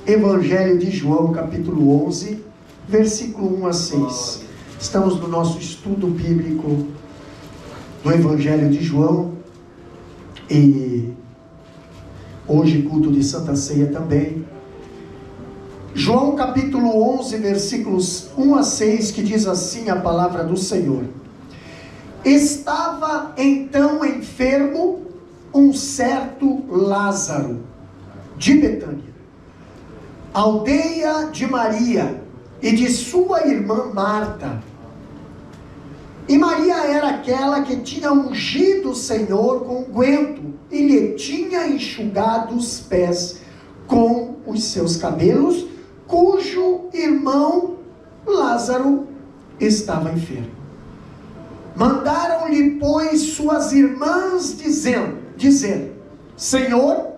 Evangelho de João, capítulo 11, versículo 1 a 6. Estamos no nosso estudo bíblico do Evangelho de João. E hoje culto de Santa Ceia também. João capítulo 11, versículos 1 a 6, que diz assim a palavra do Senhor. Estava então enfermo um certo Lázaro, de Betânia, aldeia de Maria e de sua irmã Marta. E Maria era aquela que tinha ungido o Senhor com unguento e lhe tinha enxugado os pés com os seus cabelos, cujo irmão Lázaro estava enfermo. Mandaram-lhe, pois, suas irmãs dizer: Senhor,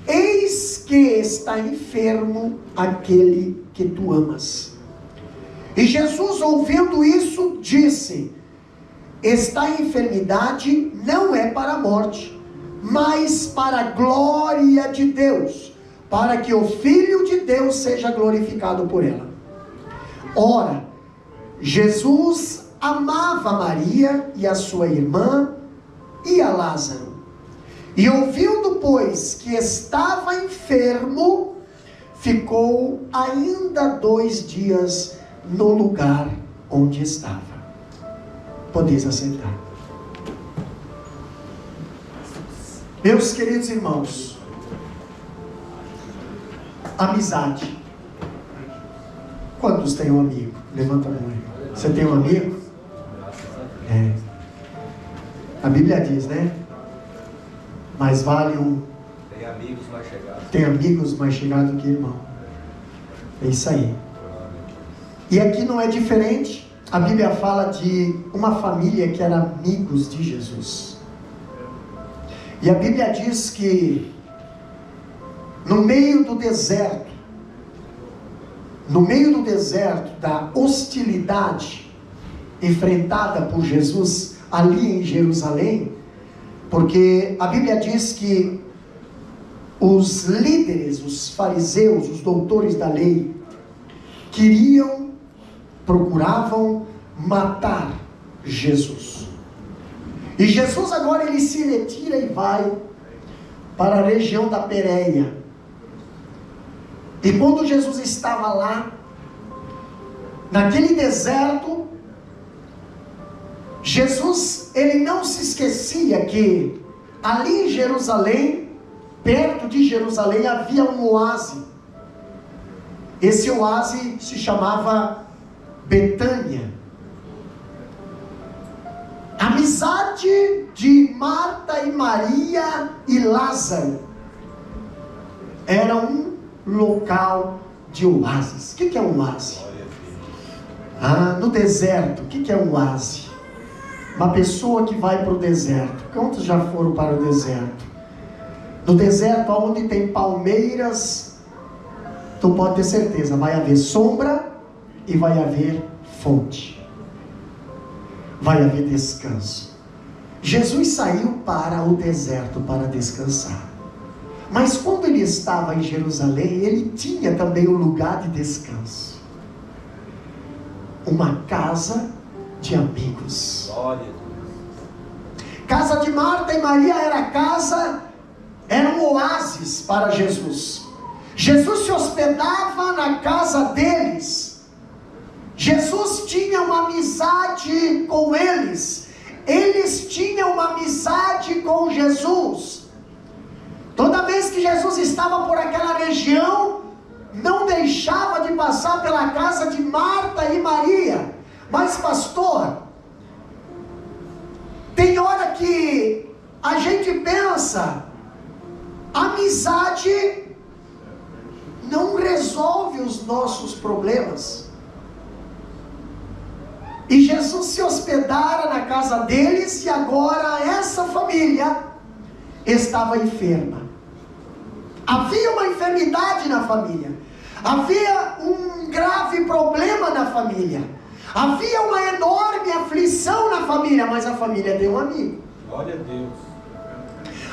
eis que está enfermo aquele que tu amas. E Jesus, ouvindo isso, disse: esta enfermidade não é para a morte, mas para a glória de Deus, para que o Filho de Deus seja glorificado por ela. Ora, Jesus amava Maria e a sua irmã e a Lázaro. E ouvindo, pois, que estava enfermo, ficou ainda 2 dias no lugar onde estava. Podeis assentar. Meus queridos irmãos, amizade. Quantos têm um amigo? Levanta a mão aí. Você tem um amigo? É. A Bíblia diz, né? Mais vale um... Tem amigos mais chegados. Tem amigos mais chegados que irmão. É isso aí. E aqui não é diferente. A Bíblia fala de uma família que era amigos de Jesus. E a Bíblia diz que no meio do deserto, da hostilidade enfrentada por Jesus ali em Jerusalém, porque a Bíblia diz que os líderes, os fariseus, os doutores da lei, procuravam matar Jesus. E Jesus agora ele se retira e vai para a região da Pérea. E quando Jesus estava lá, naquele deserto, Jesus, ele não se esquecia que ali em Jerusalém, perto de Jerusalém, havia um oásis. Esse oásis se chamava Betânia. A amizade de Marta e Maria e Lázaro era um local de oásis. O que é um oásis? No deserto. O que é um oásis? Uma pessoa que vai para o deserto. Quantos já foram para o deserto? No deserto, onde tem palmeiras, tu pode ter certeza, vai haver sombra e vai haver fonte. Vai haver descanso. Jesus saiu para o deserto para descansar. Mas quando ele estava em Jerusalém, ele tinha também um lugar de descanso. Uma casa de amigos. Casa de Marta e Maria era um oásis para Jesus. Jesus se hospedava na casa deles. Jesus tinha uma amizade com eles. Eles tinham uma amizade com Jesus. Toda vez que Jesus estava por aquela região, não deixava de passar pela casa de Marta e Maria. Mas pastor, tem hora que a gente pensa, amizade não resolve os nossos problemas. E Jesus se hospedara na casa deles, e agora essa família estava enferma. Havia uma enfermidade na família. Havia um grave problema na família. Havia uma enorme aflição na família, mas a família tem um amigo. Glória a Deus.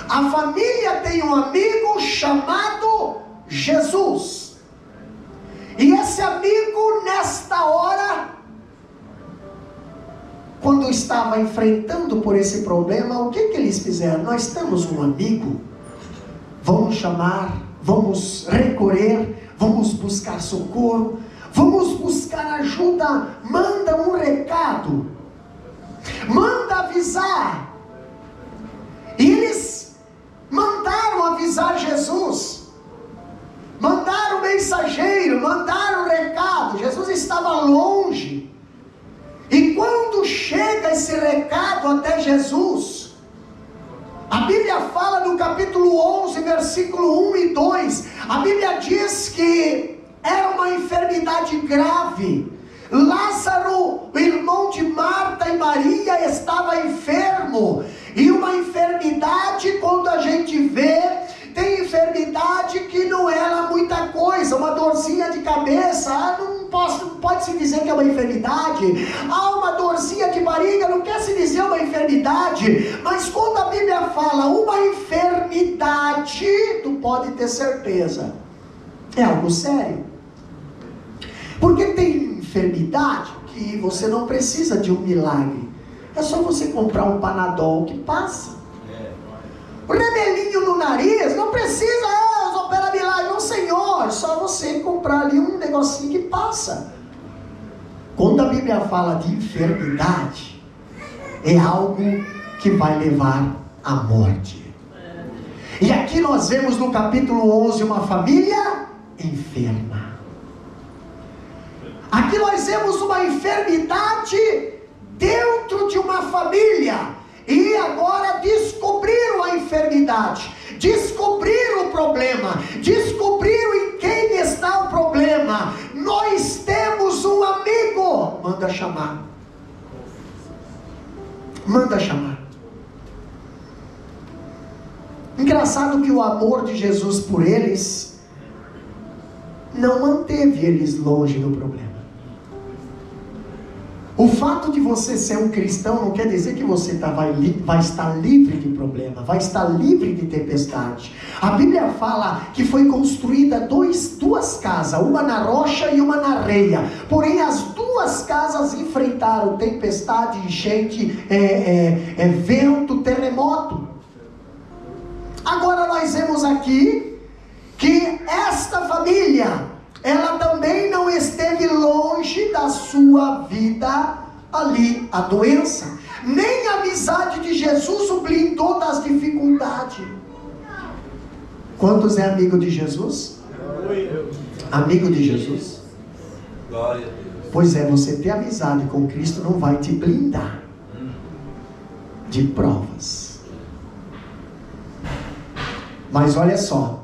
A família tem um amigo chamado Jesus. E esse amigo, nesta hora, quando estava enfrentando por esse problema, o que eles fizeram? Nós temos um amigo, vamos chamar, vamos recorrer, vamos buscar socorro, vamos buscar ajuda, manda um recado, manda avisar. E eles mandaram avisar Jesus, mandaram o mensageiro, mandaram o recado. Jesus estava longe. E quando chega esse recado até Jesus, a Bíblia fala no capítulo 11, versículo 1 e 2, a Bíblia diz que era uma enfermidade grave. Lázaro, o irmão de Marta e Maria, estava enfermo. E uma enfermidade, quando a gente vê, tem enfermidade que não é lá muita coisa, uma dorzinha de cabeça, não pode se dizer que é uma enfermidade. Uma dorzinha de barriga, não quer se dizer uma enfermidade. Mas quando a Bíblia fala uma enfermidade, tu pode ter certeza, é algo sério. Porque tem enfermidade que você não precisa de um milagre, é só você comprar um Panadol que passa. O remelinho no nariz, não precisa operar milagre, não, Senhor, só você comprar ali um negocinho que passa. Quando a Bíblia fala de enfermidade, é algo que vai levar à morte. E aqui nós vemos no capítulo 11 uma família enferma. Aqui nós vemos uma enfermidade dentro de uma família. E agora descobriram a enfermidade, descobriram o problema, descobriram em quem está o problema. Nós temos um amigo. Manda chamar. Manda chamar. Engraçado que o amor de Jesus por eles não manteve eles longe do problema. O fato de você ser um cristão não quer dizer que você vai estar livre de problema, vai estar livre de tempestade. A Bíblia fala que foi construída duas casas, uma na rocha e uma na areia. Porém as duas casas enfrentaram tempestade, enchente, vento, terremoto. Agora nós vemos aqui que esta família, ela também não esteve longe da sua vida ali, a doença. Nem a amizade de Jesus o blindou das dificuldades. Quantos é amigo de Jesus? Amigo de Jesus? Glória a Deus. Pois é, você ter amizade com Cristo não vai te blindar de provas. Mas olha só,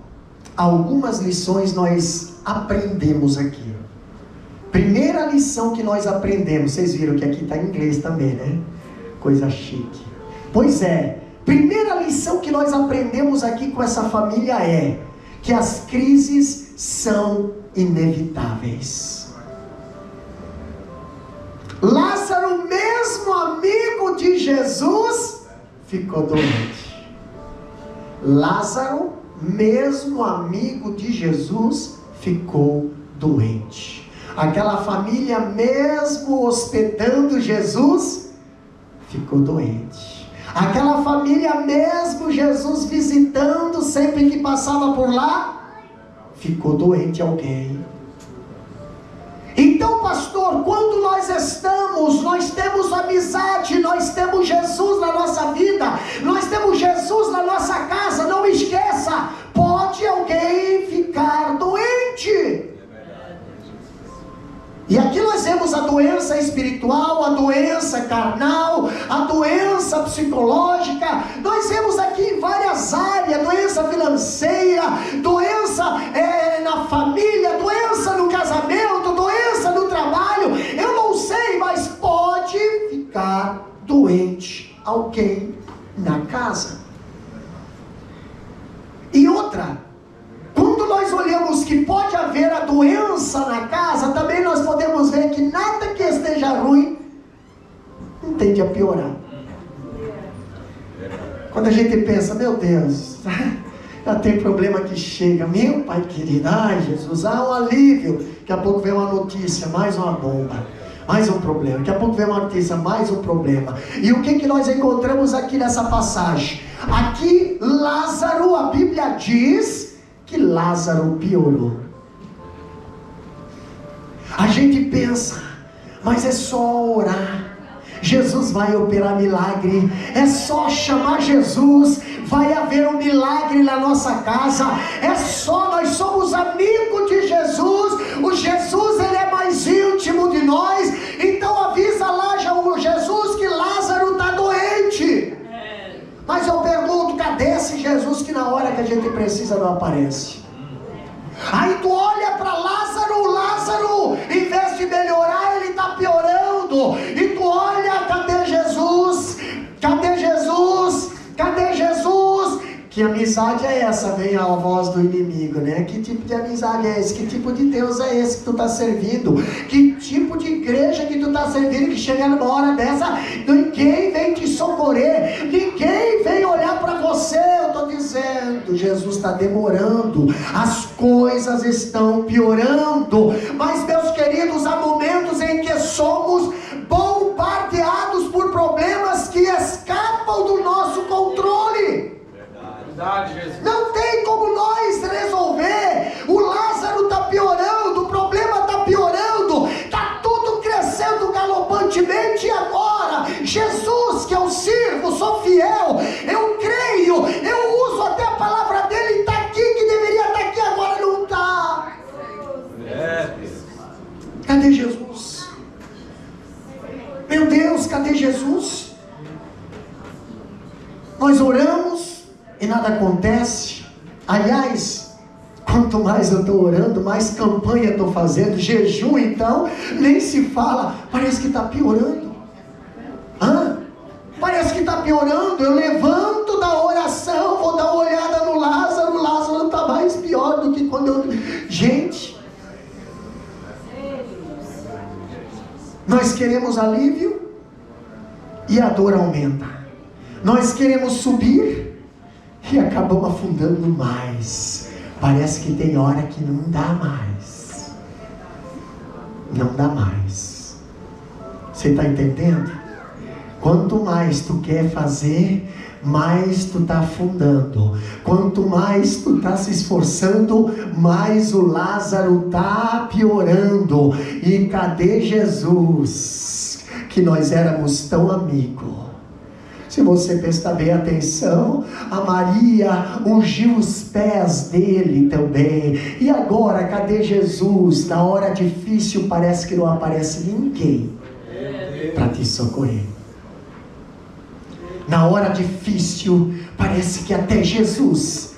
algumas lições nós aprendemos aqui. Primeira lição que nós aprendemos, vocês viram que aqui está em inglês também, né? Coisa chique. Pois é, primeira lição que nós aprendemos aqui com essa família é que as crises são inevitáveis. Lázaro, mesmo amigo de Jesus, ficou doente. Lázaro, mesmo amigo de Jesus, ficou doente. Aquela família, mesmo hospedando Jesus, ficou doente. Aquela família, mesmo Jesus visitando sempre que passava por lá, ficou doente alguém. Então, pastor, quando nós temos amizade, nós temos Jesus na nossa vida, nós temos Jesus na nossa casa, não esqueça, pode alguém ficar doente. E aqui nós vemos a doença espiritual, a doença carnal, a doença psicológica. Nós vemos aqui em várias áreas, doença financeira, doença na família, doença no casamento, doença no trabalho. Eu não sei, mas pode ficar doente alguém na casa. E outra, quando nós olhamos que pode haver a doença na casa, também nós podemos ver que nada que esteja ruim não tende a piorar. Quando a gente pensa, meu Deus, já tem problema que chega, meu Pai querido, ai Jesus, um alívio. Daqui a pouco vem uma notícia, mais uma bomba, mais um problema. Daqui a pouco vem uma notícia, mais um problema. E o que nós encontramos aqui nessa passagem? Aqui Lázaro, a Bíblia diz que Lázaro piorou. A gente pensa, mas é só orar, Jesus vai operar milagre, é só chamar Jesus, vai haver um milagre na nossa casa, é só, nós somos amigos de Jesus, o Jesus ele é mais íntimo de nós, então avisa lá o Jesus que Lázaro está doente. Mas eu pergunto, cadê esse Jesus que na hora que a gente precisa não aparece? Aí tu olha para Lázaro, em vez de melhorar, ele está piorando. E tu olha, cadê Jesus? Cadê Jesus? Cadê Jesus? Que amizade é essa? Vem a voz do inimigo, né? Que tipo de amizade é esse? Que tipo de Deus é esse que tu está servindo? Que tipo de igreja que tu está servindo? Que chega numa hora dessa, ninguém vem te socorrer, ninguém vem olhar para você. Eu estou dizendo, Jesus está demorando, as coisas estão piorando. Mas meus queridos, há momentos em que somos bombardeados por problemas que escapam do nosso controle. Não tem como nós resolver. O Lázaro está piorando, o problema está piorando, está tudo crescendo galopantemente. E agora, Jesus, que eu sirvo, sou fiel, eu creio, eu uso até a palavra dele, está aqui, que deveria estar aqui, agora não está. Cadê Jesus? Meu Deus, cadê Jesus? Nós oramos e nada acontece. Aliás, quanto mais eu estou orando, mais campanha estou fazendo, jejum então, nem se fala, parece que está piorando. Parece que está piorando. Eu levanto da oração, vou dar uma olhada no Lázaro, o Lázaro está mais pior do que quando eu... Gente, nós queremos alívio e a dor aumenta. Nós queremos subir e acabamos afundando mais. Parece que tem hora que não dá mais. Não dá mais. Você está entendendo? Quanto mais tu quer fazer, mais tu está afundando. Quanto mais tu está se esforçando, mais o Lázaro está piorando. E cadê Jesus? Que nós éramos tão amigos. Se você prestar bem atenção, a Maria ungiu os pés dele também. E agora, cadê Jesus? Na hora difícil parece que não aparece ninguém para te socorrer. Na hora difícil parece que até Jesus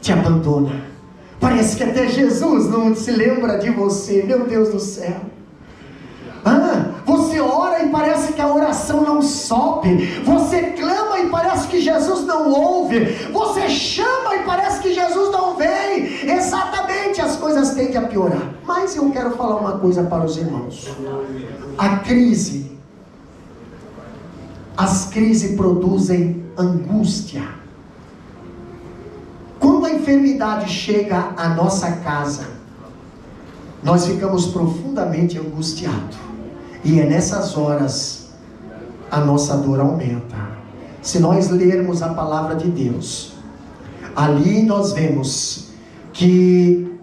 te abandona. Parece que até Jesus não se lembra de você. Meu Deus do céu. Você ora e parece que a oração não sobe. Você clama e parece que Jesus não ouve. Você chama e parece que Jesus não vem. Exatamente, as coisas tendem a piorar. Mas eu quero falar uma coisa para os irmãos. As crises produzem angústia. Quando a enfermidade chega à nossa casa, nós ficamos profundamente angustiados. E é nessas horas a nossa dor aumenta. Se nós lermos a palavra de Deus, ali nós vemos que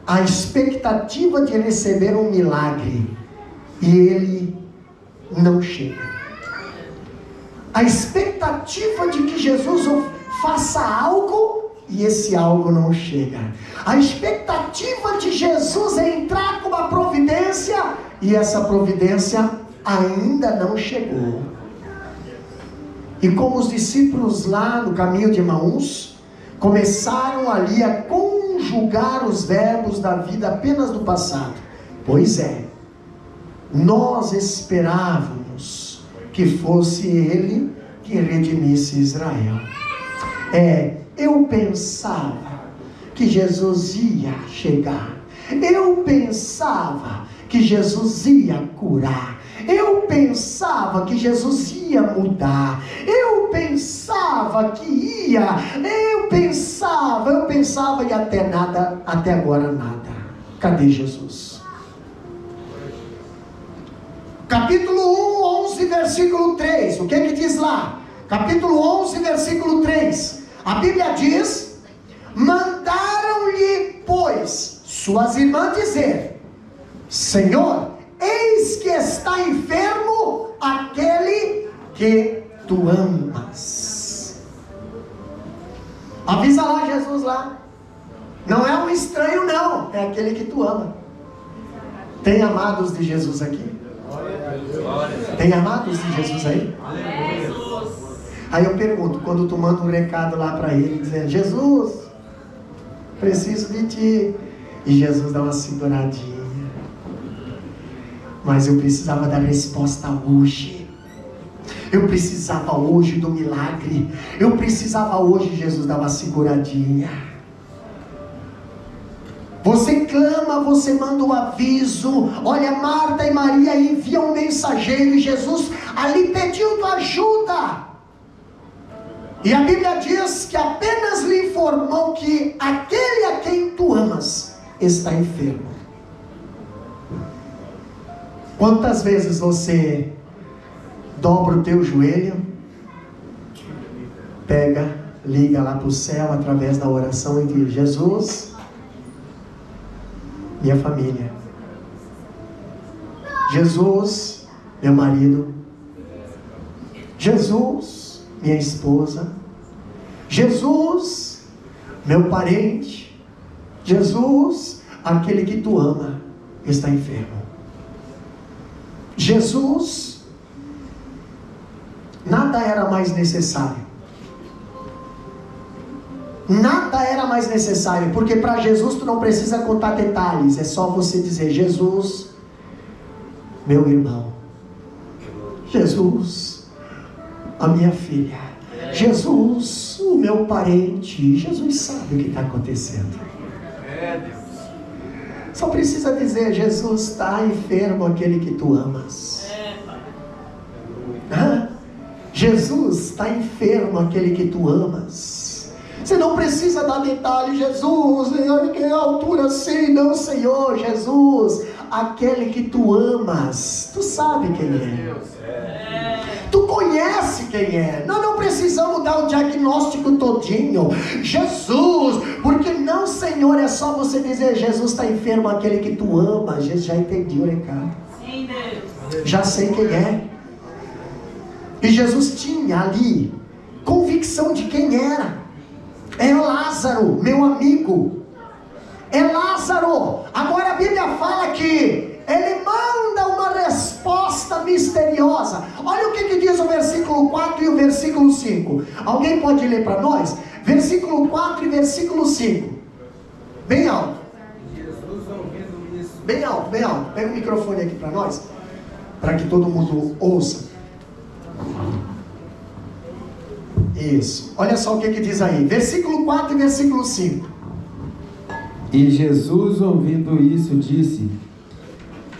a expectativa de receber um milagre, e ele não chega. A expectativa de que Jesus faça algo, e esse algo não chega. A expectativa de Jesus entrar com uma providência, e essa providência ainda não chegou. E como os discípulos lá no caminho de Emaús começaram ali a conjugar os verbos da vida apenas do passado. Pois é, nós esperávamos que fosse ele que redimisse Israel. Eu pensava que Jesus ia chegar. Eu pensava que Jesus ia curar. Eu pensava que Jesus ia mudar. Eu pensava que ia. Eu pensava e até nada, até agora nada. Cadê Jesus? Capítulo 1, 11, versículo 3. O que diz lá? Capítulo 11, versículo 3. A Bíblia diz: mandaram-lhe, pois, suas irmãs dizer: Senhor, eis que está enfermo aquele que tu amas. Avisa lá Jesus lá. Não é um estranho não, é aquele que tu ama. Tem amados de Jesus aqui? Tem amados de Jesus aí? Aí eu pergunto, quando tu manda um recado lá para ele, dizendo: Jesus, preciso de ti, e Jesus dá uma seguradinha, mas eu precisava da resposta hoje. Eu precisava hoje do milagre. Eu precisava hoje. Jesus dá uma seguradinha. Você clama, você manda um aviso. Olha, Marta e Maria enviam um mensageiro, e Jesus ali pedindo ajuda. E a Bíblia diz que apenas lhe informou que aquele a quem tu amas está enfermo. Quantas vezes você dobra o teu joelho, pega, liga lá para o céu através da oração e diz: Jesus, minha família. Jesus, meu marido. Jesus, minha esposa. Jesus, meu parente. Jesus, aquele que tu ama, está enfermo. Jesus, nada era mais necessário. Nada era mais necessário, porque para Jesus tu não precisa contar detalhes, é só você dizer: Jesus, meu irmão. Jesus, a minha filha. Jesus, o meu parente. Jesus sabe o que está acontecendo. Só precisa dizer: Jesus, está enfermo aquele que tu amas. Jesus, está enfermo aquele que tu amas. Você não precisa dar detalhe: Jesus, em que altura sei, não, Senhor. Jesus, aquele que tu amas. Tu sabe quem é. Tu conhece quem é. Nós não precisamos dar o diagnóstico todinho. Jesus, porque não, Senhor, é só você dizer: Jesus, está enfermo aquele que tu ama. Jesus, já entendi o recado. Sim, Deus. Já sei quem é. E Jesus tinha ali convicção de quem era. É Lázaro, meu amigo. É Lázaro. Agora a Bíblia fala que ele manda uma resposta misteriosa. Olha o que diz o versículo 4 e o versículo 5. Alguém pode ler para nós? Versículo 4 e versículo 5. Bem alto. Bem alto, bem alto. Pega o microfone aqui para nós, para que todo mundo ouça. Isso. Olha só o que diz aí. Versículo 4 e versículo 5. E Jesus, ouvindo isso, disse: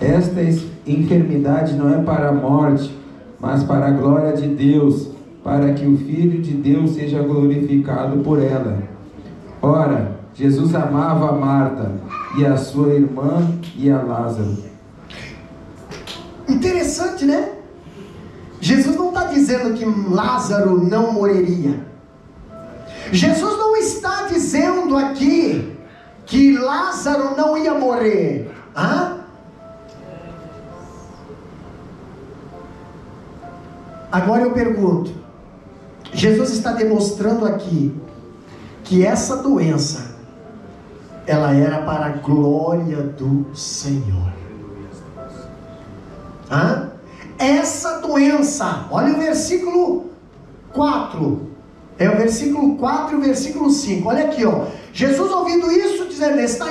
esta enfermidade não é para a morte, mas para a glória de Deus, para que o Filho de Deus seja glorificado por ela. Ora, Jesus amava a Marta, e a sua irmã, e a Lázaro. Interessante, né? Jesus não está dizendo que Lázaro não morreria. Jesus não está dizendo aqui que Lázaro não ia morrer. Agora eu pergunto: Jesus está demonstrando aqui que essa doença, ela era para a glória do Senhor. Essa doença, olha o versículo 4. É o versículo 4 e o versículo 5. Olha aqui, ó. Jesus, ouvindo isso, dizendo: essa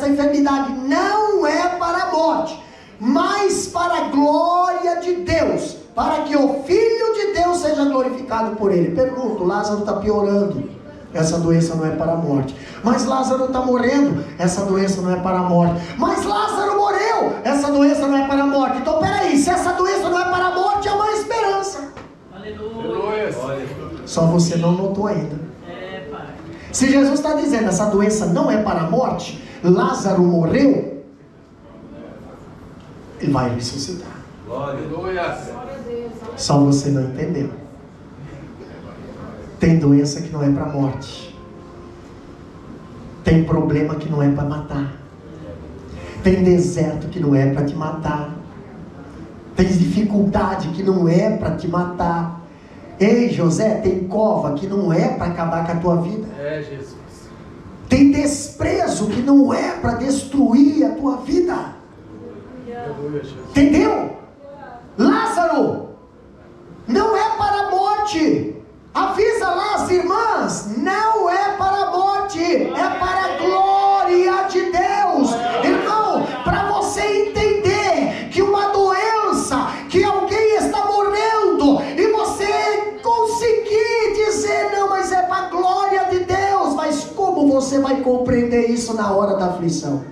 enfermidade não é para a morte, mas para a glória de Deus, para que o Filho de Deus seja glorificado por ele. Pergunto: Lázaro está piorando? essa doença não é para a morte. Mas Lázaro está morrendo, essa doença não é para a morte. Mas Lázaro morreu, essa doença não é para a morte. Então peraí, se essa doença não é para a morte, é uma esperança. Aleluia. Só você não notou ainda. Se Jesus está dizendo, essa doença não é para a morte, Lázaro morreu, ele vai ressuscitar. Aleluia. Só você não entendeu. Tem doença que não é para a morte. Tem problema que não é para matar. Tem deserto que não é para te matar. Tem dificuldade que não é para te matar. Ei, José, tem cova que não é para acabar com a tua vida. É, Jesus. Tem desprezo que não é para destruir a tua vida. Aleluia, Jesus. Entendeu? Lázaro não é para a morte. Avisa lá as irmãs, não é para a morte, é para a glória de Deus. Irmão, para você entender que uma doença, que alguém está morrendo, e você conseguir dizer, não, mas é para a glória de Deus, mas como você vai compreender isso na hora da aflição?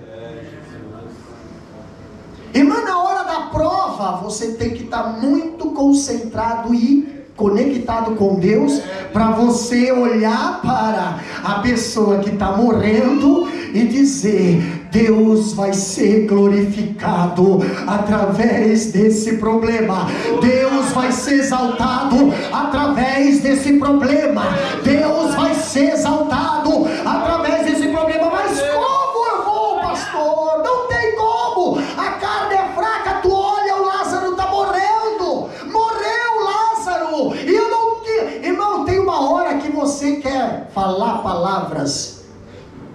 Irmã, na hora da prova, você tem que estar muito concentrado e conectado com Deus, para você olhar para a pessoa que está morrendo e dizer, Deus vai ser glorificado através desse problema, Deus vai ser exaltado através desse problema, Deus vai ser exaltado através desse problema. Mas como eu vou, pastor? Não tem como, a carne é fraca. Tu olha, o Lázaro está morrendo, morreu Lázaro, e eu não, irmão, tem uma hora que você quer falar palavras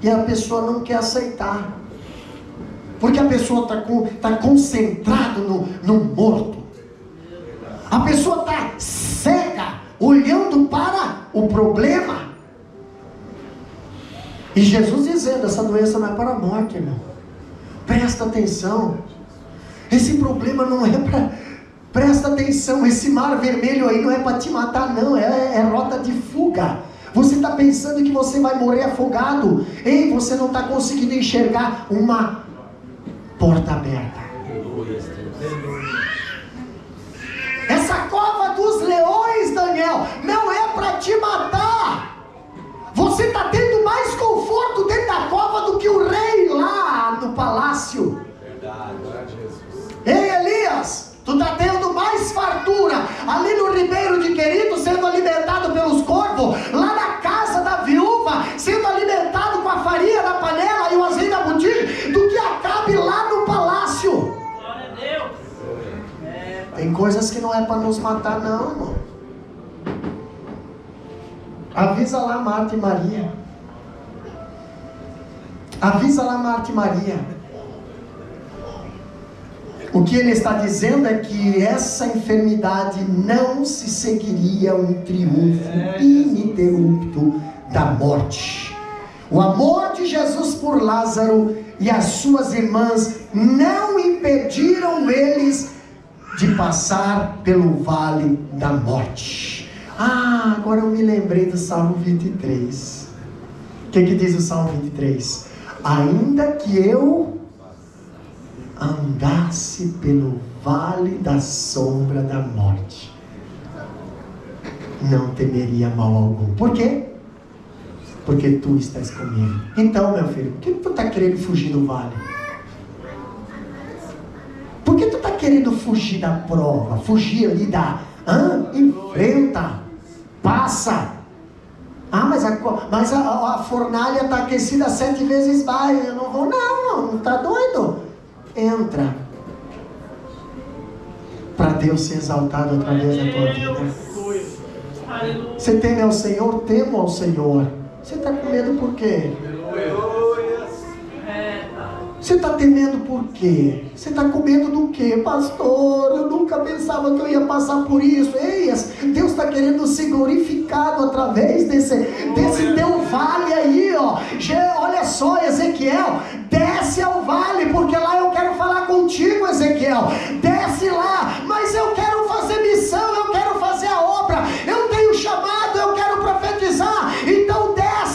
e a pessoa não quer aceitar, porque a pessoa está concentrada no morto, a pessoa está cega, olhando para o problema, e Jesus dizendo, essa doença não é para a morte, irmão, presta atenção, esse problema não é para, presta atenção, esse mar vermelho aí não é para te matar não, é rota de fuga. Você está pensando que você vai morrer afogado, ei, você não está conseguindo enxergar uma porta aberta. Essa cova dos leões, Daniel, não é para te matar. Você está tendo mais conforto dentro da cova do que o rei lá no palácio. Verdade, Jesus. Ei, Elias, tu está tendo mais fartura ali no Ribeiro de Querito, sendo alimentado pelos corvos, lá na casa da viúva, sendo alimentado com a farinha da panela e o azeite da botija, do que Acabe lá no palácio. Glória a Deus. Tem coisas que não é para nos matar não, irmão. Avisa lá Marta e Maria. Avisa lá Marta e Maria. O que ele está dizendo é que essa enfermidade não se seguiria um triunfo ininterrupto da morte. O amor de Jesus por Lázaro e as suas irmãs não impediram eles de passar pelo vale da morte. Agora eu me lembrei do Salmo 23. O que diz o Salmo 23? Ainda que eu andasse pelo vale da sombra da morte, não temeria mal algum. Por quê? Porque tu estás comigo. Então, meu filho, por que tu está querendo fugir do vale? Por que tu está querendo fugir da prova? Fugir ali da... enfrenta, passa. Mas a fornalha está aquecida 7 vezes mais. Eu não vou, não está doido? Entra, para Deus ser exaltado através da tua vida. Você teme ao Senhor? Temo ao Senhor. Você está com medo por quê? Você está temendo por quê? Você está com medo do quê? Pastor, eu nunca pensava que eu ia passar por isso. Ei, Deus está querendo ser glorificado através desse teu vale aí, ó. Olha só, Ezequiel, desce ao vale, porque lá eu quero falar contigo, Ezequiel. Desce lá, mas eu quero fazer missão, eu quero fazer a obra, eu tenho chamado, eu quero profetizar. Então desce.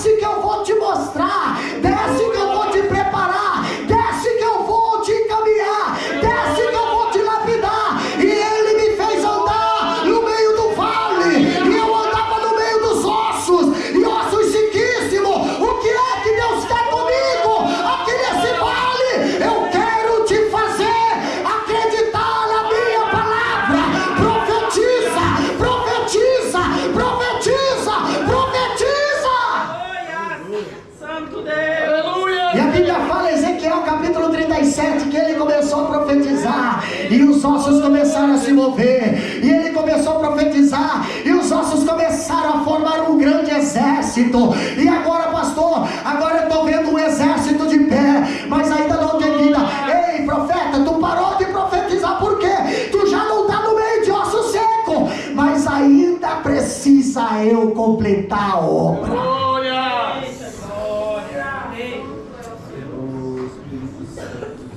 os ossos começaram a se mover, e ele começou a profetizar, e os ossos começaram a formar um grande exército. E agora, pastor, agora eu estou vendo um exército de pé, mas ainda não tem vida. Ei, profeta, tu parou de profetizar, por quê? Tu já não está no meio de osso seco, mas ainda precisa eu completar a obra.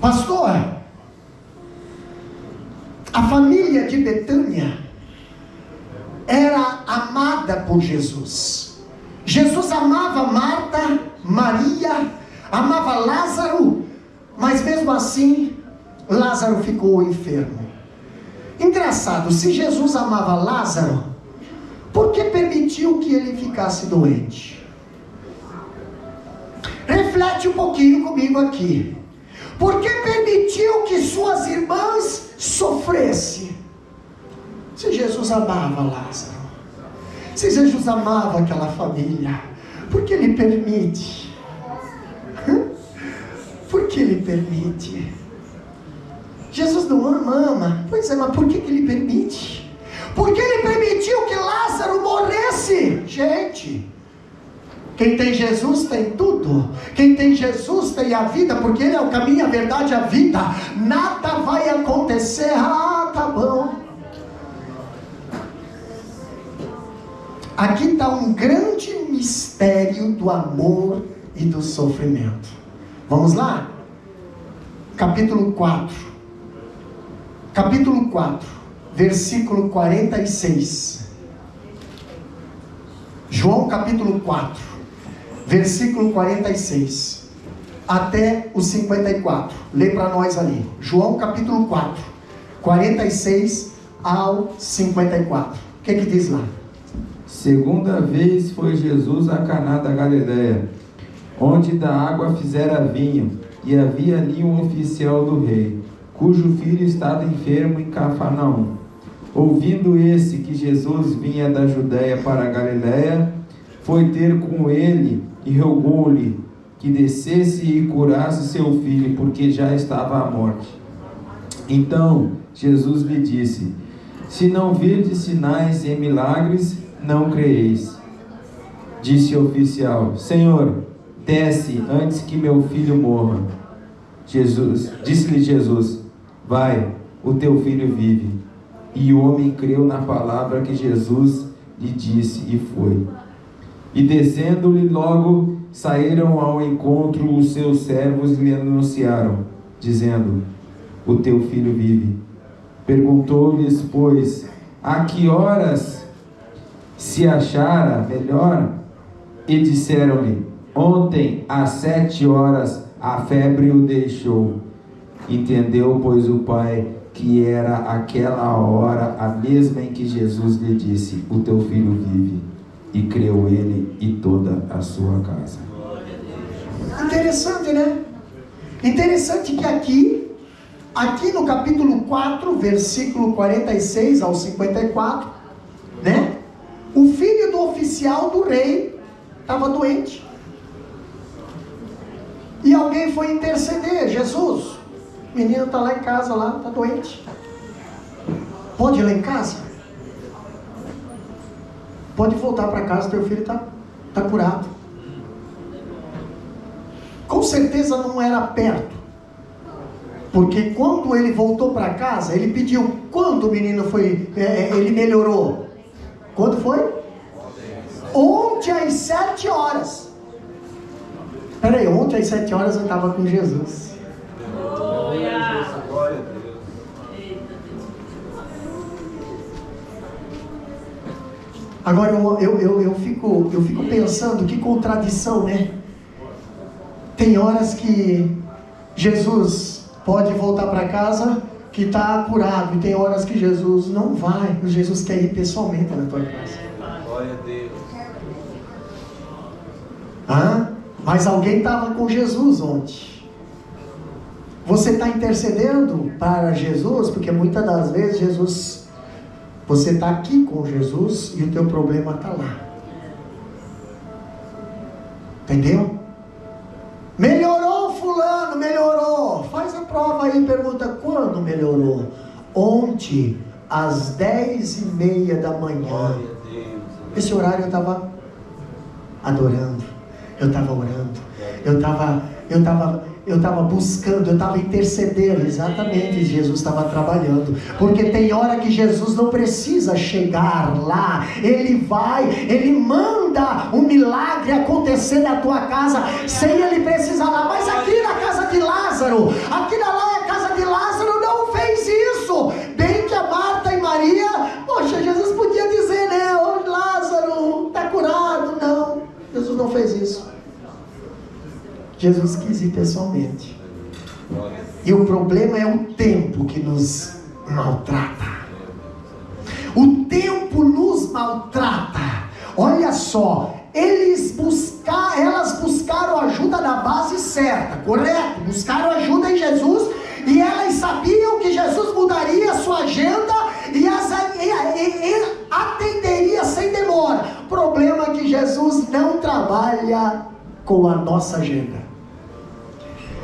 Pastor, a família de Betânia era amada por Jesus. Jesus amava Marta, Maria, amava Lázaro, mas mesmo assim, Lázaro ficou enfermo. Engraçado, se Jesus amava Lázaro, por que permitiu que ele ficasse doente? Reflete um pouquinho comigo aqui. Por que permitiu que suas irmãs sofressem? Se Jesus amava Lázaro, se Jesus amava aquela família, por que ele permite? Por que ele permite? Jesus não ama. Pois é, mas por que ele permite? Porque ele permitiu que Lázaro morresse. Gente, quem tem Jesus tem tudo. Quem tem Jesus tem a vida, porque ele é o caminho, a verdade e a vida. Nada vai acontecer. Ah, tá bom. Aqui está um grande mistério do amor e do sofrimento. Vamos lá? Capítulo 4. Capítulo 4, versículo 46. João capítulo 4, versículo 46 até o 54. Lê para nós ali. João capítulo 4, 46 ao 54. O que diz lá? Segunda vez foi Jesus a Caná da Galileia, onde da água fizera vinho, e havia ali um oficial do rei, cujo filho estava enfermo em Cafarnaum. Ouvindo esse que Jesus vinha da Judéia para a Galileia, foi ter com ele e rogou-lhe que descesse e curasse seu filho, porque já estava à morte. Então Jesus lhe disse: se não virdes sinais e milagres, não creeis. Disse o oficial: Senhor, desce antes que meu filho morra. Disse-lhe Jesus: vai, o teu filho vive. E o homem creu na palavra que Jesus lhe disse e foi. E descendo-lhe logo, saíram ao encontro os seus servos e lhe anunciaram, dizendo: o teu filho vive. Perguntou-lhes, pois, a que horas se achara melhor? E disseram-lhe: ontem às 7 horas a febre o deixou. Entendeu, pois, o pai que era aquela hora a mesma em que Jesus lhe disse: o teu filho vive. E creu ele e toda a sua casa. Interessante, né? Interessante que aqui no capítulo 4, versículo 46 ao 54, né? O filho do oficial do rei estava doente. E alguém foi interceder: Jesus, o menino está lá em casa, está doente. Pode ir lá em casa? Pode voltar para casa, teu filho está curado. Com certeza não era perto, porque quando ele voltou para casa, ele pediu. Quando o menino foi, ele melhorou? Quando foi? Ontem às 7 horas. Peraí, ontem às 7 horas eu estava com Jesus. Agora eu fico pensando, que contradição, né? Tem horas que Jesus pode voltar para casa que está curado, e tem horas que Jesus não vai. Jesus quer ir pessoalmente na tua casa. Glória a Deus. Mas alguém estava com Jesus ontem. Você está intercedendo para Jesus, porque muitas das vezes você está aqui com Jesus e o teu problema está lá. Entendeu? Melhorou fulano, melhorou. Faz a prova aí, pergunta: quando melhorou? Ontem, às 10:30 da manhã, esse horário eu estava adorando, eu estava orando, eu estava buscando, eu estava intercedendo. Exatamente, Jesus estava trabalhando, porque tem hora que Jesus não precisa chegar lá, Ele manda um milagre acontecer na tua casa, sem Ele precisar lá. Mas aqui na casa de Lázaro, aqui na casa de Lázaro não fez isso. Bem que a Marta e Maria, poxa, Jesus podia dizer, né, ô Lázaro, está curado. Não, Jesus não fez isso. Jesus quis ir pessoalmente. E o problema é o tempo que nos maltrata. O tempo nos maltrata. Olha só, elas buscaram ajuda na base certa, correto? Buscaram ajuda em Jesus, e elas sabiam que Jesus mudaria a sua agenda e atenderia sem demora. O problema é que Jesus não trabalha com a nossa agenda.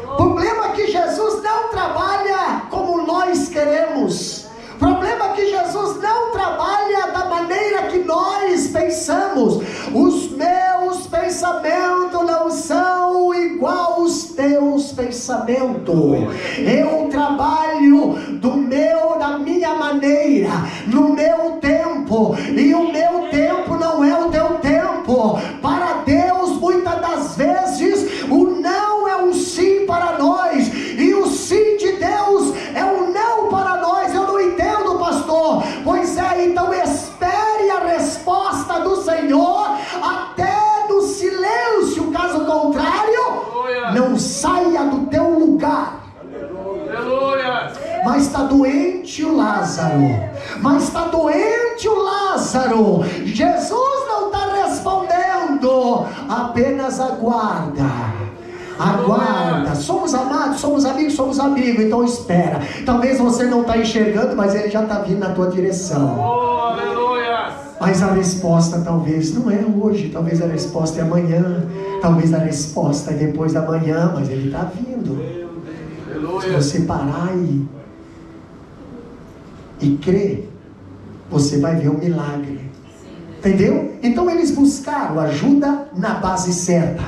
O problema é que Jesus não trabalha como nós queremos. O problema é que Jesus não trabalha da maneira que nós pensamos. Os meus pensamentos não são igual aos teus pensamentos. Eu trabalho da minha maneira, no meu tempo, e o meu tempo não é o teu tempo. Para Deus, muitas das vezes, o não é um sim para nós, e o sim de Deus é um não para nós. Eu não entendo, pastor. Pois é, então espere a resposta do Senhor até no silêncio. Caso contrário, não saia do teu lugar. Mas está doente o Lázaro. Jesus não está respondendo. Apenas aguarda. Somos amados, somos amigos. Então espera. Talvez você não está enxergando, mas Ele já está vindo na tua direção. Mas a resposta talvez não é hoje. Talvez a resposta é amanhã. Talvez a resposta é depois da manhã. Mas Ele está vindo. Se você parar e crer, você vai ver um milagre. Entendeu? Então eles buscaram ajuda na base certa.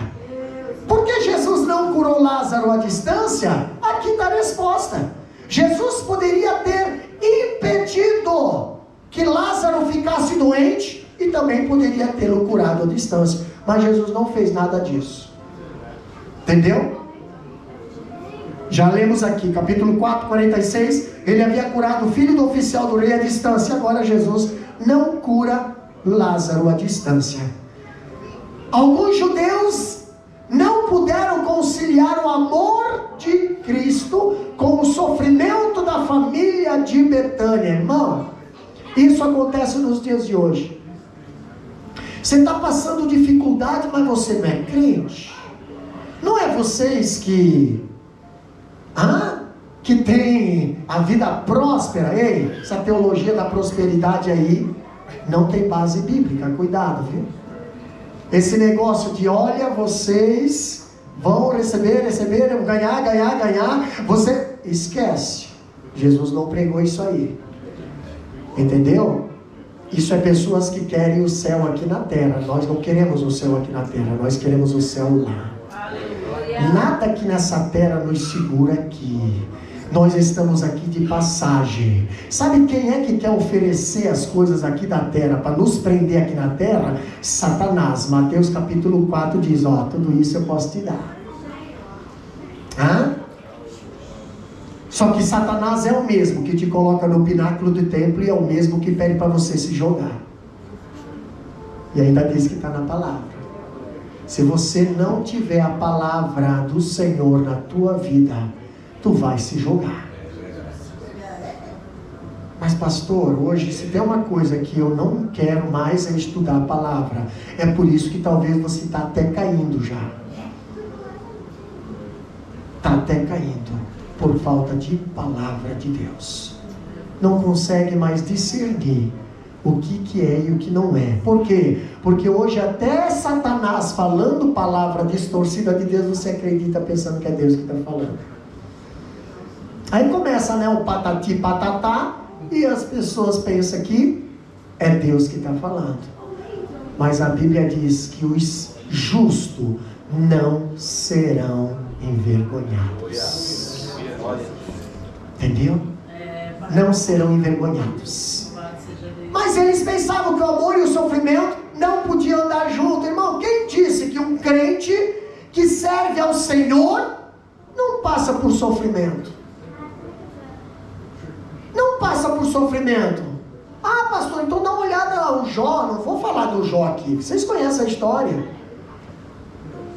Por que Jesus não curou Lázaro à distância? Aqui está a resposta. Jesus poderia ter impedido que Lázaro ficasse doente e também poderia tê-lo curado à distância. Mas Jesus não fez nada disso. Entendeu? Já lemos aqui, capítulo 4, 46, ele havia curado o filho do oficial do rei à distância. Agora Jesus não cura Lázaro à distância. Alguns judeus não puderam conciliar o amor de Cristo com o sofrimento da família de Betânia. Irmão, isso acontece nos dias de hoje. Você está passando dificuldade, mas você não é crente. Não é vocês que tem a vida próspera. Ei, essa teologia da prosperidade aí não tem base bíblica, cuidado, viu? Esse negócio de, olha, vocês vão receber, ganhar, você esquece. Jesus não pregou isso aí. Entendeu? Isso é pessoas que querem o céu aqui na terra. Nós não queremos o céu aqui na terra, nós queremos o céu lá. Nada aqui nessa terra nos segura aqui. Nós estamos aqui de passagem. Sabe quem é que quer oferecer as coisas aqui da terra para nos prender aqui na terra? Satanás. Mateus capítulo 4 diz, tudo isso eu posso te dar. Só que Satanás é o mesmo que te coloca no pináculo do templo e é o mesmo que pede para você se jogar. E ainda diz que está na palavra. Se você não tiver a palavra do Senhor na tua vida, tu vai se jogar. Mas pastor, hoje se tem uma coisa que eu não quero mais é estudar a palavra. É por isso que talvez você está até caindo já. Está até caindo por falta de palavra de Deus. Não consegue mais discernir o que é e o que não é. Por quê? Porque hoje até Satanás falando palavra distorcida de Deus, você acredita pensando que é Deus que está falando. Aí começa, né, o patati patatá, e as pessoas pensam que é Deus que está falando. Mas a Bíblia diz que os justos não serão envergonhados. Entendeu? Não serão envergonhados. Mas eles pensavam que o amor e o sofrimento não podiam andar juntos. Irmão, quem disse que um crente que serve ao Senhor não passa por sofrimento? Não passa por sofrimento. Ah, pastor, então dá uma olhada ao Jó. Não vou falar do Jó aqui, vocês conhecem a história.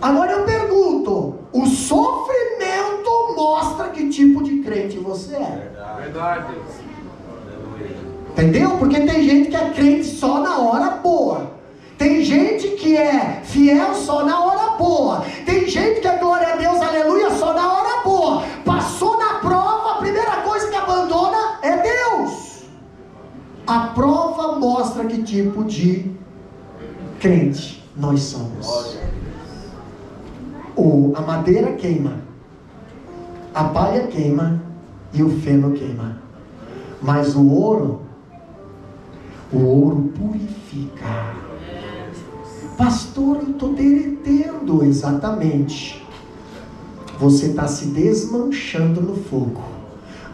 Agora eu pergunto, o sofrimento mostra que tipo de crente você é. Verdade. Entendeu? Porque tem gente que é crente só na hora boa. Tem gente que é fiel só na hora boa. Tem gente que é glória a Deus, aleluia, só na hora boa. Passou na prova, a primeira coisa que abandona é Deus. A prova mostra que tipo de crente nós somos. A madeira queima, a palha queima e o feno queima. Mas o ouro purifica. Pastor, eu estou derretendo. Exatamente. Você está se desmanchando no fogo,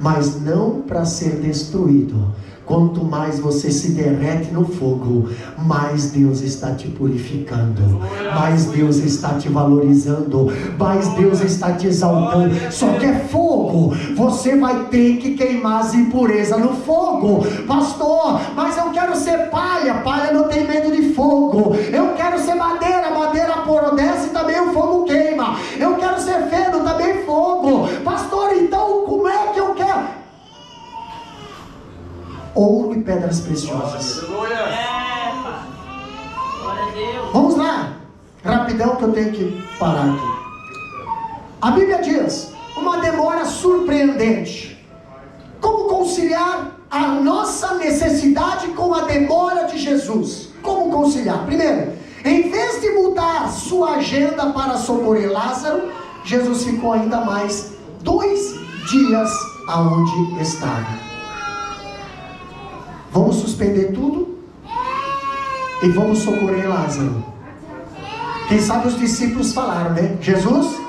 mas não para ser destruído. Quanto mais você se derrete no fogo, mais Deus está te purificando, mais Deus está te valorizando, mais Deus está te exaltando. Só que é fogo, você vai ter que queimar as impurezas no fogo. Pastor, mas eu quero ser palha, palha não tem medo de fogo. Eu quero ser madeira, madeira apodrece e também o fogo queima. Eu quero ser feno, também fogo. Pastor, então como é que eu quero? Ouro e pedras preciosas. Vamos lá, rapidão que eu tenho que parar aqui. A Bíblia diz, uma demora surpreendente. Como conciliar a nossa necessidade com a demora de Jesus? Como conciliar? Primeiro, em vez de mudar sua agenda para socorrer Lázaro, Jesus ficou ainda mais 2 dias aonde estava. Vamos suspender tudo e vamos socorrer Lázaro. Quem sabe os discípulos falaram, né? Jesus,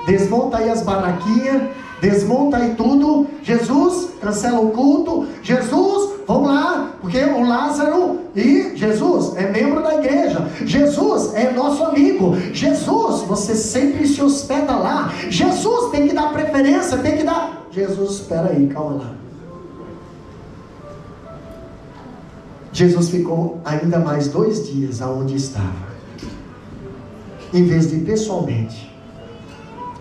desmonta aí as barraquinhas, desmonta aí tudo. Jesus, cancela o culto. Jesus, vamos lá, porque o Lázaro e Jesus é membro da igreja. Jesus é nosso amigo. Jesus, você sempre se hospeda lá. Jesus tem que dar preferência, tem que dar... Jesus, espera aí, calma lá. Jesus ficou ainda mais 2 dias aonde estava. Em vez de ir pessoalmente,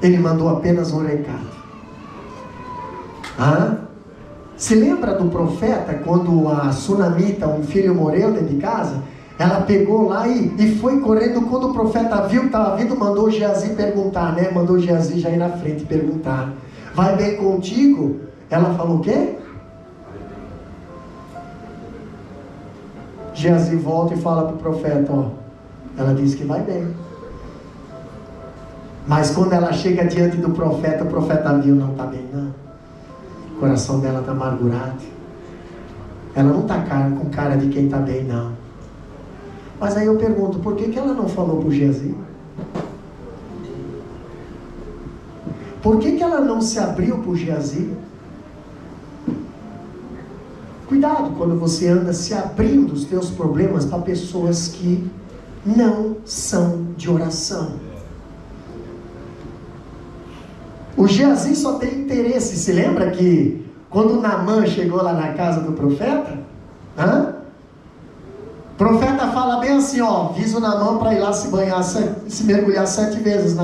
ele mandou apenas um recado. Se lembra do profeta, quando a sunamita, um filho morreu dentro de casa? Ela pegou lá e foi correndo. Quando o profeta viu que estava vindo, mandou Geazi perguntar, né? Mandou Geazi já ir na frente perguntar: vai bem contigo? Ela falou o quê? Geazi volta e fala para o profeta, ó, ela diz que vai bem. Mas quando ela chega diante do profeta, o profeta viu, não está bem não. O coração dela está amargurado. Ela não está com cara de quem está bem não. Mas aí eu pergunto, por que ela não falou para o Geazi? Por que ela não se abriu para o Geazi? Cuidado quando você anda se abrindo os teus problemas para pessoas que não são de oração. O Geazi só tem interesse. Se lembra que quando Naamã chegou lá na casa do profeta, o profeta fala bem assim, ó, avisa o Naamã para ir lá se banhar, se mergulhar 7 vezes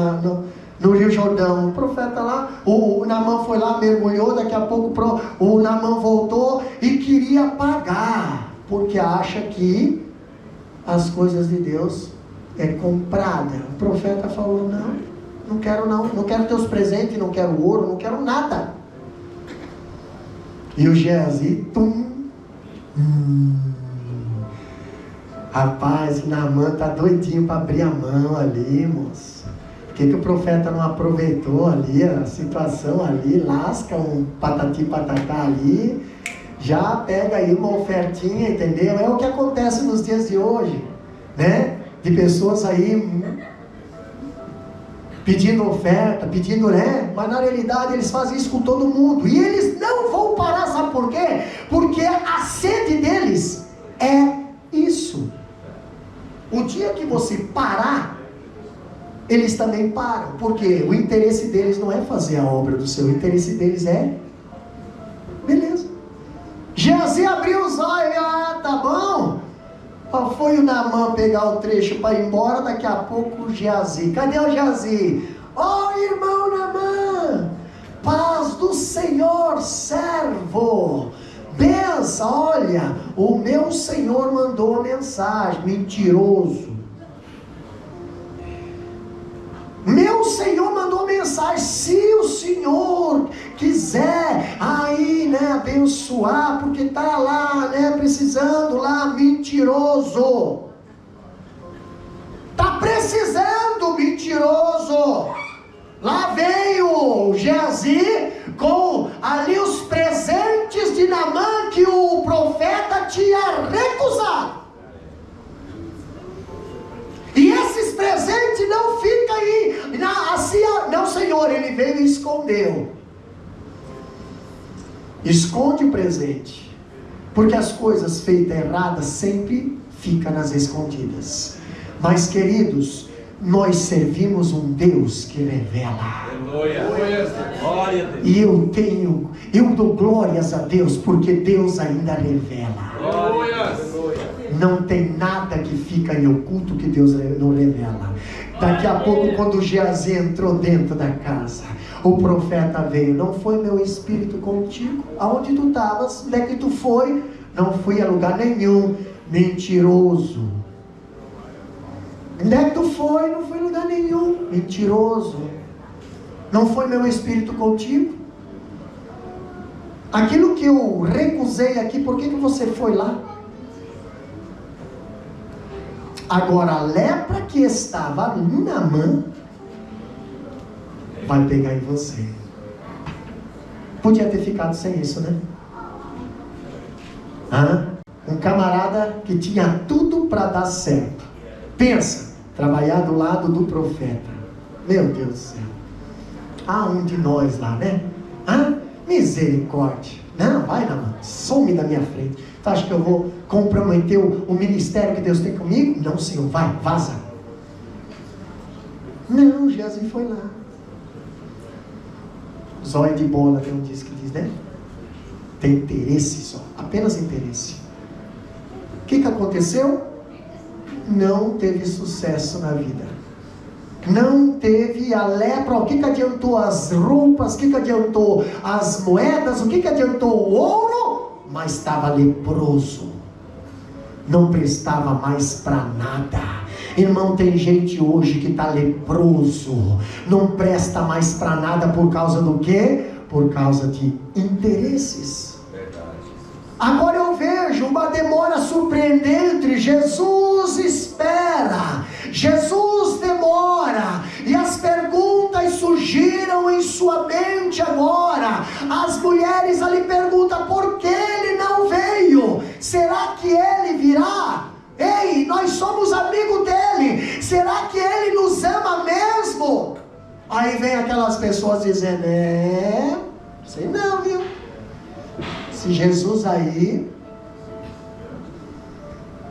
no Rio Jordão. O profeta lá, o Naamã foi lá, mergulhou, daqui a pouco o Naamã voltou e queria pagar, porque acha que as coisas de Deus é comprada. O profeta falou, não quero teus presentes, não quero ouro, não quero nada. E o Geazi, rapaz, o Naamã tá doidinho para abrir a mão ali, moço. que o profeta não aproveitou ali a situação ali, lasca um patati patatá ali, já pega aí uma ofertinha, entendeu? É o que acontece nos dias de hoje, né? De pessoas aí pedindo oferta, pedindo, né? Mas na realidade eles fazem isso com todo mundo. E eles não vão parar, sabe por quê? Porque a sede deles é isso. O dia que você parar, eles também param. Porque o interesse deles não é fazer a obra do Senhor. O interesse deles é... beleza. Geazi abriu os olhos. Ah, tá bom. Foi o Naamã pegar o trecho para ir embora. Daqui a pouco o Geazi. Cadê o Geazi? Irmão Naamã, paz do Senhor, servo. Benção, olha, o meu Senhor mandou a mensagem. Mentiroso. Meu Senhor mandou mensagem. Se o Senhor quiser aí, né, abençoar, porque está lá, né, precisando lá, mentiroso. Está precisando, mentiroso. Lá veio Geazi com ali os presentes de Naamã que o profeta tinha recusado. E esses presentes não ficam aí, assim, não, Senhor, ele veio e escondeu. Esconde o presente, porque as coisas feitas erradas sempre ficam nas escondidas. Mas, queridos, nós servimos um Deus que revela. Glória. E eu dou glórias a Deus, porque Deus ainda revela. Não tem nada que fica em oculto que Deus não revela. Daqui a pouco, quando Geazi entrou dentro da casa, o profeta veio. Não foi meu espírito contigo? Aonde tu estavas? Onde é que tu foi? Não fui a lugar nenhum. Mentiroso. Onde é que tu foi? Não fui a lugar nenhum. Mentiroso. Não foi meu espírito contigo? Aquilo que eu recusei aqui, por que você foi lá? Agora a lepra que estava em Naamã vai pegar em você. Podia ter ficado sem isso, né? Um camarada que tinha tudo para dar certo. Pensa, trabalhar do lado do profeta. Meu Deus do céu. Um de nós lá, né? Misericórdia. Não, vai Naamã, some da minha frente. Tu acha que eu vou comprometer o ministério que Deus tem comigo? Não, Senhor, vai, vaza. Não, Geazi foi lá. Zóio de bola, tem um disco que diz, né? Tem interesse só, apenas interesse. O que aconteceu? Não teve sucesso na vida. Não teve a lepra. O que adiantou as roupas? O que adiantou as moedas? O que adiantou o ouro? Mas estava leproso. Não prestava mais para nada. Irmão, tem gente hoje que está leproso. Não presta mais para nada por causa do quê? Por causa de interesses. Agora eu vejo uma demora surpreendente. Jesus espera, Jesus demora, e as perguntas surgiram em sua mente agora. As mulheres ali perguntam: por que ele não veio? Será que ele virá? Ei, nós somos amigos dele, será que ele nos ama mesmo? Aí vem aquelas pessoas dizendo: sei não, viu? Se Jesus aí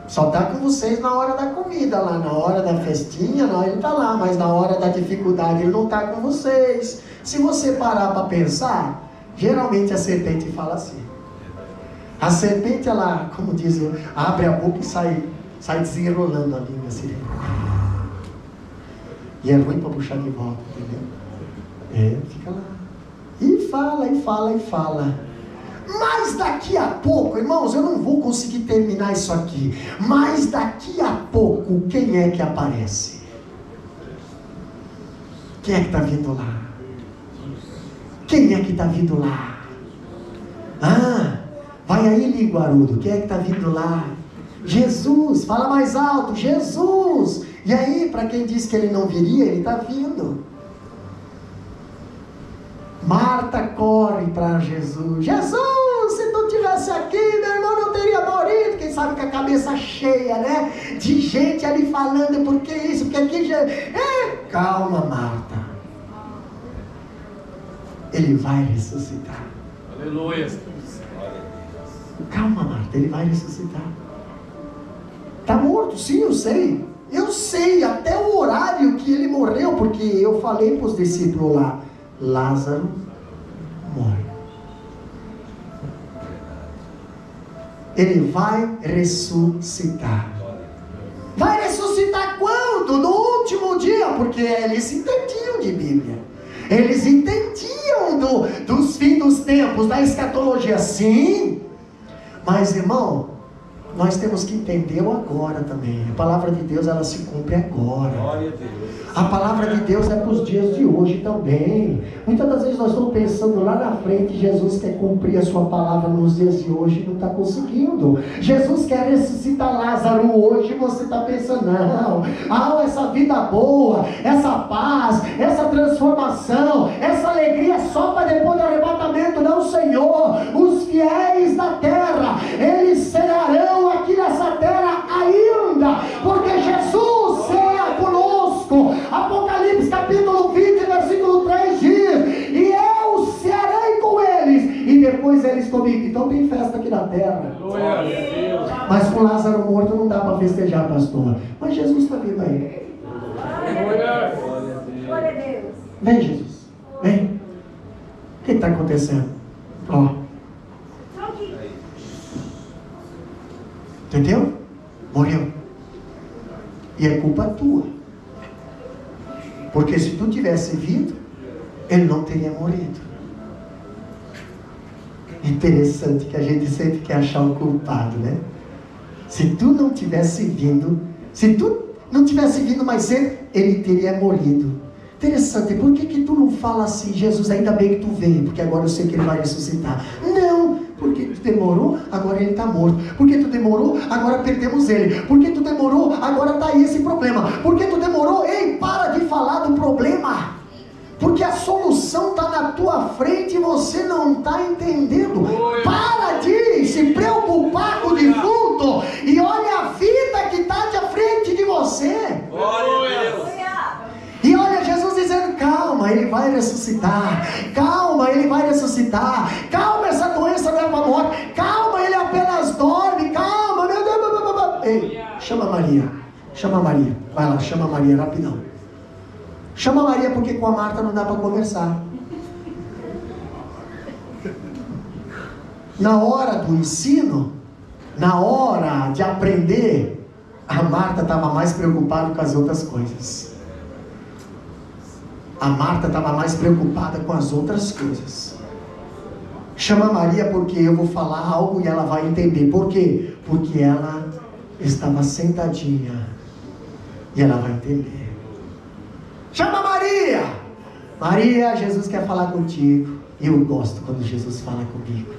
só está com vocês na hora da comida lá, na hora da festinha, não, ele está lá, mas na hora da dificuldade ele não está com vocês. Se você parar para pensar, geralmente a serpente fala assim. A serpente, ela, como diz, abre a boca e sai desenrolando a língua assim. E é ruim para puxar de volta, entendeu? Fica lá. E fala, e fala, e fala. Mas daqui a pouco, irmãos, eu não vou conseguir terminar isso aqui. Mas daqui a pouco, quem é que aparece? Quem é que está vindo lá? Quem é que está vindo lá? Vai aí, Liguarudo. Quem é que está vindo lá? Jesus. Fala mais alto. Jesus. E aí, para quem disse que ele não viria, ele está vindo. Marta corre para Jesus. Jesus, se tu estivesse aqui, meu irmão não teria morrido. Quem sabe com a cabeça cheia, né? De gente ali falando, por que isso, porque aqui já... calma, Marta. Ele vai ressuscitar. Aleluia. Calma, Marta, ele vai ressuscitar. Está morto, sim, eu sei. Eu sei até o horário que ele morreu, porque eu falei para os discípulos lá, Lázaro morre. Ele vai ressuscitar. Vai ressuscitar quando? No último dia, porque eles entendiam de Bíblia. Eles entendiam dos fins dos tempos, da escatologia, sim. Mas, irmão, nós temos que entender o agora também. A palavra de Deus, ela se cumpre agora. Glória a Deus. A palavra de Deus é para os dias de hoje também. Muitas das vezes nós estamos pensando lá na frente, Jesus quer cumprir a sua palavra nos dias de hoje e não está conseguindo. Jesus quer ressuscitar Lázaro hoje e você está pensando, não, essa vida boa, essa paz, essa transformação, essa alegria só para depois do arrebatamento. Não, Senhor, os fiéis da terra, eles cearão aqui nessa terra ainda, porque Jesus ceia conosco. Apocalipse capítulo 20, versículo 3 diz, e eu cearei com eles, e depois eles comigo. Então tem festa aqui na terra. Mas com Lázaro morto não dá para festejar, pastor. Mas Jesus está vindo aí. Glória a Deus. Vem, Jesus, vem. O que está acontecendo? Ó, entendeu? Morreu. E é culpa tua. Porque se tu tivesse vindo, ele não teria morrido. Interessante que a gente sempre quer achar um culpado, né? Se tu não tivesse vindo, mais cedo, ele teria morrido. Interessante, por que tu não fala assim, Jesus, ainda bem que tu veio, porque agora eu sei que ele vai ressuscitar? Não, porque tu demorou, agora ele está morto. Porque tu demorou, agora perdemos ele. Porque tu demorou, agora está aí esse problema. Porque tu demorou, ei, para de falar do problema. Porque a solução está na tua frente e você não está entendendo. Para de se preocupar com o defunto e olha a vida que está à frente de você. Glória a Deus. E olha Jesus dizendo, calma, ele vai ressuscitar. Calma, ele vai ressuscitar. Calma, essa doença não é para a morte. Calma, ele apenas dorme. Calma, meu Deus. Ei, chama Maria. Chama Maria. Vai lá, chama Maria, rapidão. Chama Maria, porque com a Marta não dá para conversar. Na hora do ensino, na hora de aprender, a Marta estava mais preocupada com as outras coisas. A Marta estava mais preocupada com as outras coisas. Chama Maria porque eu vou falar algo e ela vai entender. Por quê? Porque ela estava sentadinha e ela vai entender. Chama Maria! Maria, Jesus quer falar contigo. Eu gosto quando Jesus fala comigo.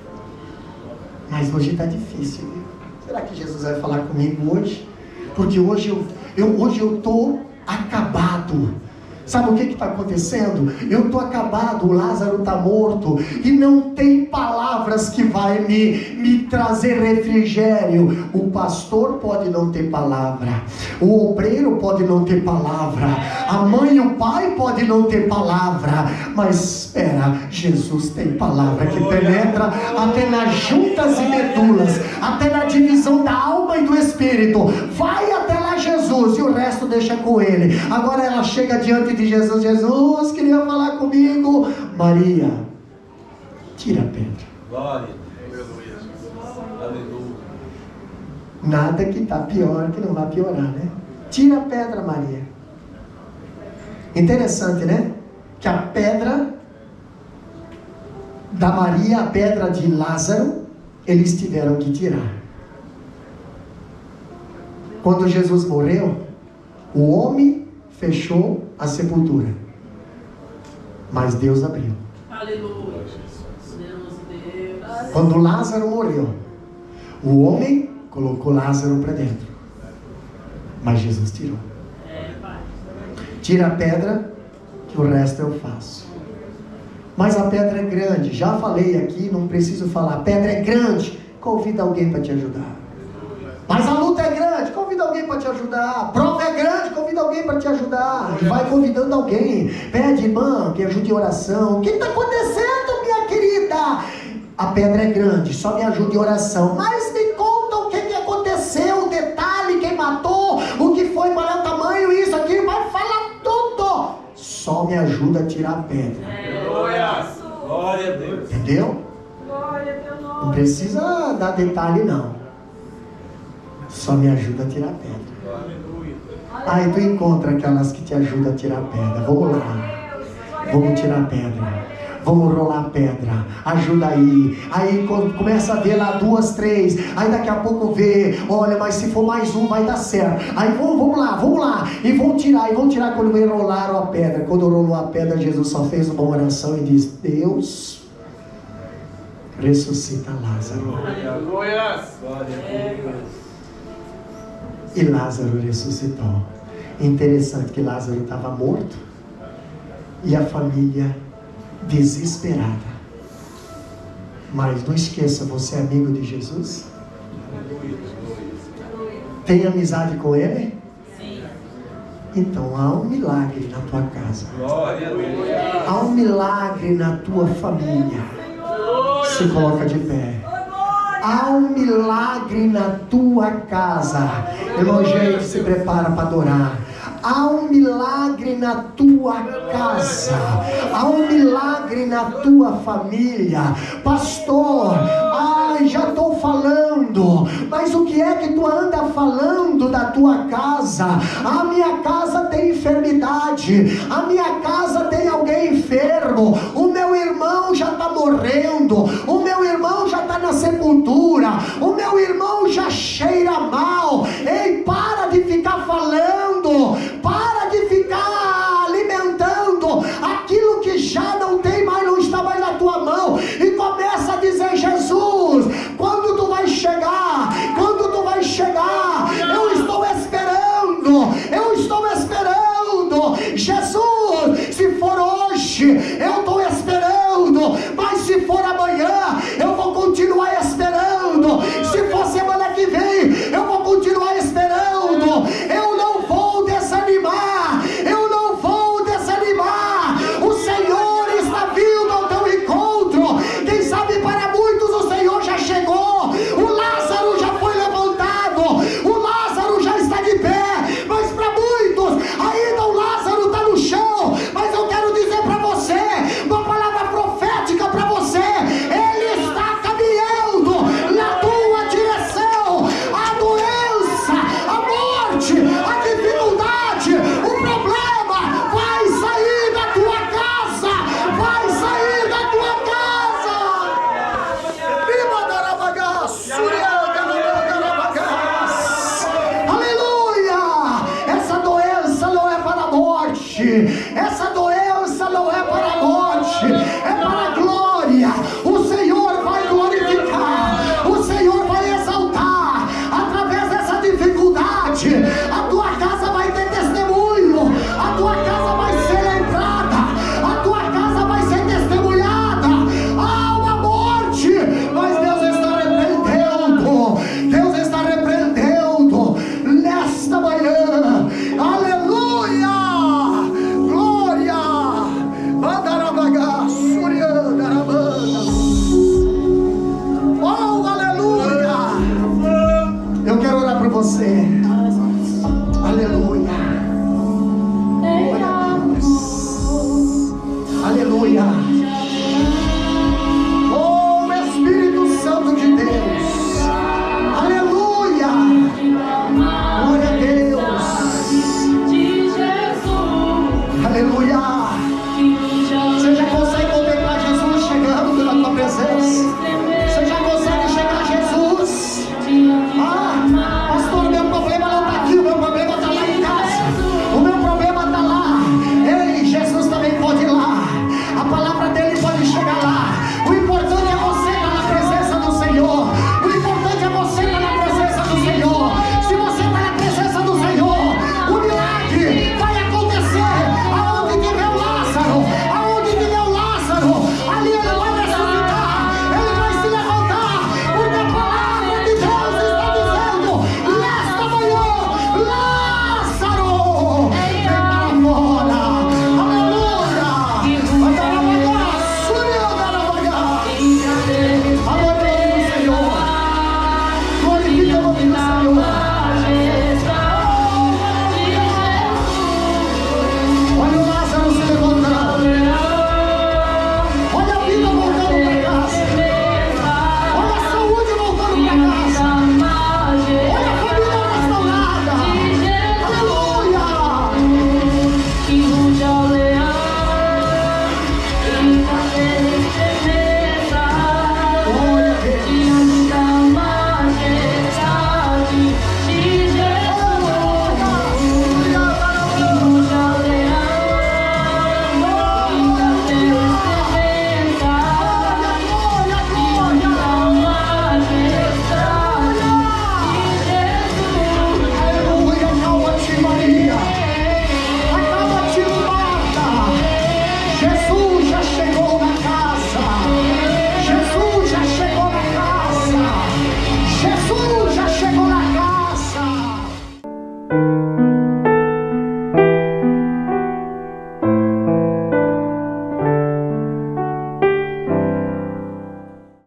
Mas hoje está difícil, viu? Será que Jesus vai falar comigo hoje? Porque hoje eu estou acabado. Sabe o que está acontecendo? Eu estou acabado, o Lázaro está morto e não tem palavras que vai me trazer refrigério. O pastor pode não ter palavra, o obreiro pode não ter palavra, a mãe e o pai pode não ter palavra, mas espera, Jesus tem palavra que penetra até nas juntas e medulas, até na divisão da alma e do espírito. Vai até lá Jesus e o resto deixa com ele. Agora ela chega diante de Jesus. Jesus queria falar comigo. Maria, tira a pedra. Glória. Aleluia. Nada que está pior que não vai piorar, né? Tira a pedra, Maria. Interessante, né? Que a pedra da Maria, a pedra de Lázaro, eles tiveram que tirar. Quando Jesus morreu, o homem fechou a sepultura, mas Deus abriu. Aleluia. Quando Lázaro morreu, o homem colocou Lázaro para dentro, mas Jesus tirou. Tira a pedra, que o resto eu faço. Mas a pedra é grande, já falei aqui, não preciso falar. A pedra é grande, convida alguém para te ajudar. Mas a luta é grande, convida alguém para te ajudar. A prova é grande, convida alguém para te ajudar. E vai convidando alguém. Pede, irmã, que ajude em oração. O que está acontecendo, minha querida? A pedra é grande, só me ajude em oração. Mas me conta o que aconteceu, o detalhe, quem matou, o que foi, qual é o tamanho, isso aqui, vai falar tudo. Só me ajuda a tirar a pedra. Glória a Deus. Entendeu? Não precisa dar detalhe não. Só me ajuda a tirar a pedra. Aí tu encontra aquelas que te ajudam a tirar a pedra. Vamos lá. Vamos tirar a pedra. Vamos rolar a pedra. Ajuda aí. Aí começa a ver lá 2, 3. Aí daqui a pouco vê. Olha, mas se for mais um vai dar certo. Aí vamos lá. E vão tirar quando enrolaram a pedra. Quando rolou a pedra, Jesus só fez uma oração e disse: Deus, ressuscita Lázaro. E Lázaro ressuscitou. Interessante que Lázaro estava morto e a família desesperada. Mas não esqueça, você é amigo de Jesus? Tem amizade com Ele? Sim. Então há um milagre na tua casa. Glória a Deus. Há um milagre na tua família. Se coloca de pé. Há um milagre na tua casa. Irmão, gente, se prepara para adorar. Há um milagre na tua casa. Há um milagre na tua família. Pastor, já estou falando. Mas o que é que tu anda falando da tua casa? A minha casa tem enfermidade. A minha casa tem alguém enfermo. O meu irmão já está morrendo. O meu irmão já está na sepultura. O meu irmão já cheira mal. Ei, para de ficar falando. Para de ficar alimentando aquilo que já não tem mais, não está mais na tua mão. E começa a dizer: Jesus, quando tu vai chegar? Quando tu vai chegar? Eu estou esperando. Eu estou esperando. Jesus, se for hoje, eu estou esperando. Mas se for amanhã, eu vou continuar esperando. Se for semana que vem, eu vou continuar esperando. Eu não vou desanimar. Eu não vou desanimar. O Senhor está vindo ao teu encontro. Quem sabe para muitos o Senhor já chegou. O Lázaro já foi levantado. O Lázaro já está de pé. Mas para muitos ainda o Lázaro está no chão. Mas eu quero dizer para você, uma palavra profética para você: Ele está caminhando na tua direção. A doença, a morte, a dificuldade, o problema vai sair da tua casa. Vai sair da tua casa. Aleluia! Essa doença não é para a morte. Essa doença não é para a morte. É para a glória. O Senhor vai glorificar. O Senhor vai exaltar. Através dessa dificuldade, a tua casa vai ter testemunho. A tua casa vai ser lembrada. A tua casa vai ser testemunhada. Há uma morte, mas Deus está repreendendo. Deus está repreendendo nesta manhã. Aleluia! Glória! Mandarabagá, Suriandarabanda. Oh, aleluia! Eu quero orar por você.